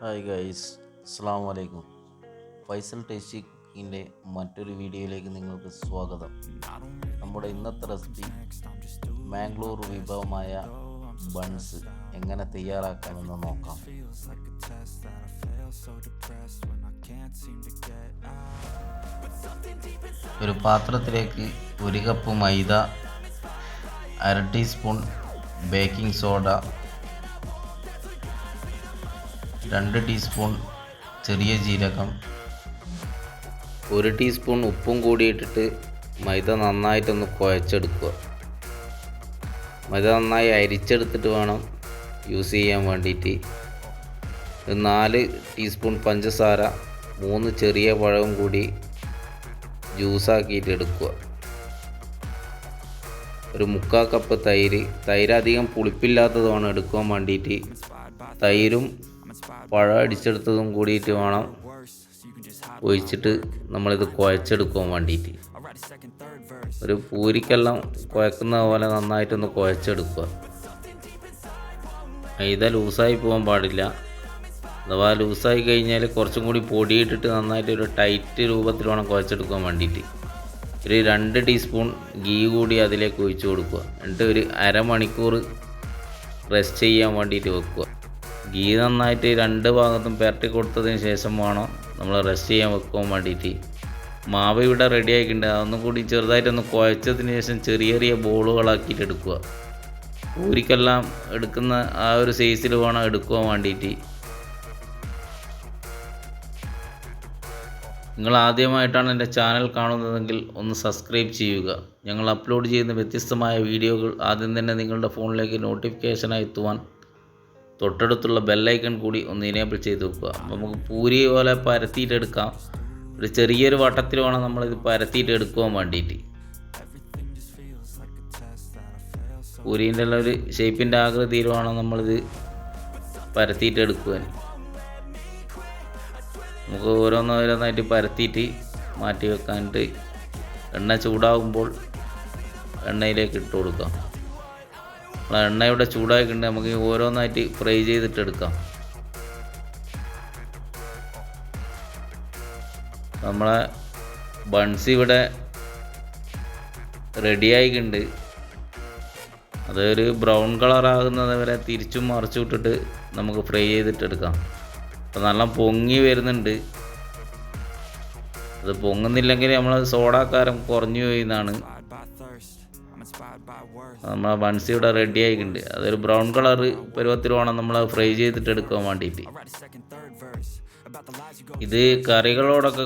Hi guys, അസ്സാം വലൈക്കും. Faisal tasty കുക്കിങ്ങിൻ്റെ മറ്റൊരു വീഡിയോയിലേക്ക് നിങ്ങൾക്ക് സ്വാഗതം. നമ്മുടെ ഇന്നത്തെ റെസിപ്പി മാംഗ്ലൂർ വിഭവമായ ബൺസ് എങ്ങനെ തയ്യാറാക്കാമെന്ന് നോക്കാം. ഒരു പാത്രത്തിലേക്ക് 1 കപ്പ് മൈദ, 1/2 ടീസ്പൂൺ ബേക്കിംഗ് സോഡ, 2 ടീസ്പൂൺ ചെറിയ ജീരകം, 1 ടീസ്പൂൺ ഉപ്പും കൂടി ഇട്ടിട്ട് മൈദ നന്നായിട്ടൊന്ന് കുഴച്ചെടുക്കുക. മൈദ നന്നായി അരിച്ചെടുത്തിട്ട് വേണം യൂസ് ചെയ്യാൻ വേണ്ടിയിട്ട്. 4 ടീസ്പൂൺ പഞ്ചസാര, 3 ചെറിയ പഴവും കൂടി ജ്യൂസാക്കിയിട്ട് എടുക്കുക. ഒരു 1/4 കപ്പ് തൈര് അധികം പുളിപ്പില്ലാത്തതുമാണ് എടുക്കാൻ വേണ്ടിയിട്ട്. തൈരും പഴം അടിച്ചെടുത്തതും കൂടിയിട്ട് വേണം ഒഴിച്ചിട്ട് നമ്മളിത് കുഴച്ചെടുക്കാൻ വേണ്ടിയിട്ട്. ഒരു പൂരിക്കെല്ലാം കുഴക്കുന്ന പോലെ നന്നായിട്ടൊന്ന് കുഴച്ചെടുക്കുക. മൈദ ലൂസായി പോകാൻ പാടില്ല. അഥവാ ലൂസായി കഴിഞ്ഞാൽ കുറച്ചും കൂടി പൊടിയിട്ടിട്ട് നന്നായിട്ട് ഒരു ടൈറ്റ് രൂപത്തിൽ വേണം കുഴച്ചെടുക്കാൻ വേണ്ടിയിട്ട്. ഒരു 2 ടീസ്പൂൺ ഗീ കൂടി അതിലേക്ക് ഒഴിച്ചു കൊടുക്കുക. എന്നിട്ട് ഒരു അരമണിക്കൂർ റെസ്റ്റ് ചെയ്യാൻ വേണ്ടിയിട്ട് വെക്കുക. ഗീ നന്നായിട്ട് 2 ഭാഗത്തും പുരട്ടി കൊടുത്തതിന് ശേഷം വേണം നമ്മൾ റെസ്റ്റ് ചെയ്യാൻ വെക്കാൻ വേണ്ടിയിട്ട്. മാവ് ഇവിടെ റെഡി ആക്കിയിട്ടുണ്ട്. അതൊന്നും കൂടി ചെറുതായിട്ടൊന്ന് കുഴച്ചതിന് ശേഷം ചെറിയ ചെറിയ ബോളുകളാക്കിയിട്ട് എടുക്കുക. പൂരിക്കെല്ലാം എടുക്കുന്ന ആ ഒരു സൈസിൽ വേണം എടുക്കാൻ വേണ്ടിയിട്ട്. നിങ്ങൾ ആദ്യമായിട്ടാണ് എൻ്റെ ചാനൽ കാണുന്നതെങ്കിൽ ഒന്ന് സബ്സ്ക്രൈബ് ചെയ്യുക. ഞങ്ങൾ അപ്ലോഡ് ചെയ്യുന്ന വ്യത്യസ്തമായ വീഡിയോകൾ ആദ്യം തന്നെ നിങ്ങളുടെ ഫോണിലേക്ക് നോട്ടിഫിക്കേഷനായി എത്തുവാൻ തൊട്ടടുത്തുള്ള ബെല്ലൈക്കൺ കൂടി ഒന്ന് ഇനേബിൾ ചെയ്ത് വെക്കുക. നമുക്ക് പൂരി പോലെ പരത്തിയിട്ടെടുക്കാം. ഒരു ചെറിയൊരു വട്ടത്തിൽ വേണം നമ്മളിത് പരത്തിയിട്ട് എടുക്കുവാൻ വേണ്ടിയിട്ട്. പൂരീൻ്റെ എല്ലാം ഒരു ഷേപ്പിൻ്റെ ആകൃതിയിൽ വേണം നമ്മളിത് പരത്തിയിട്ട് എടുക്കുവാൻ. നമുക്ക് ഓരോന്നോരോന്നായിട്ട് പരത്തിയിട്ട് മാറ്റി വെക്കാനായിട്ട് എണ്ണ ചൂടാകുമ്പോൾ എണ്ണയിലേക്ക് ഇട്ട് കൊടുക്കാം. എണ്ണ ഇവിടെ ചൂടാക്കിയിട്ട് നമുക്ക് ഓരോന്നായിട്ട് ഫ്രൈ ചെയ്തിട്ടെടുക്കാം. നമ്മളെ ബൺസ് ഇവിടെ റെഡിയായിട്ടുണ്ട്. അതൊരു ബ്രൗൺ കളറാകുന്നത് വരെ തിരിച്ചും മറിച്ചും ഇട്ടിട്ട് നമുക്ക് ഫ്രൈ ചെയ്തിട്ടെടുക്കാം. അപ്പോൾ നല്ല പൊങ്ങി വരുന്നുണ്ട്. അത് പൊങ്ങുന്നില്ലെങ്കിൽ നമ്മൾ സോഡാക്കാരം കുറഞ്ഞു പോയിന്നാണ്. നമ്മളെ ബൺസ് ഇവിടെ റെഡി ആയിട്ടുണ്ട്. അതൊരു ബ്രൗൺ കളർ പരുവത്തിൽ വേണം നമ്മൾ ഫ്രൈ ചെയ്തിട്ട് എടുക്കാൻ വേണ്ടിയിട്ട്. ഇത് കറികളോടൊക്കെ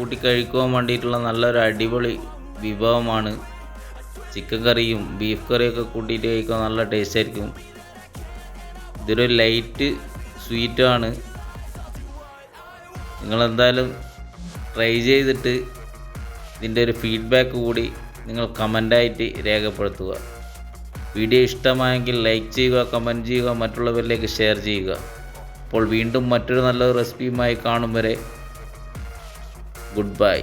കൂട്ടി കഴിക്കുവാൻ വേണ്ടിയിട്ടുള്ള നല്ലൊരു അടിപൊളി വിഭവമാണ്. ചിക്കൻ കറിയും ബീഫ് കറിയൊക്കെ കൂട്ടിയിട്ട് കഴിക്കാൻ നല്ല ടേസ്റ്റ് ആയിരിക്കും. ഇതൊരു ലൈറ്റ് സ്വീറ്റാണ്. നിങ്ങളെന്തായാലും ട്രൈ ചെയ്തിട്ട് ഇതിൻ്റെ ഒരു ഫീഡ്ബാക്ക് കൂടി നിങ്ങൾ കമൻ്റായിട്ട് രേഖപ്പെടുത്തുക. വീഡിയോ ഇഷ്ടമായെങ്കിൽ ലൈക്ക് ചെയ്യുക, കമൻറ്റ് ചെയ്യുക, മറ്റുള്ളവരിലേക്ക് ഷെയർ ചെയ്യുക. അപ്പോൾ വീണ്ടും മറ്റൊരു നല്ല റെസിപ്പിയുമായി കാണും വരെ ഗുഡ് ബൈ.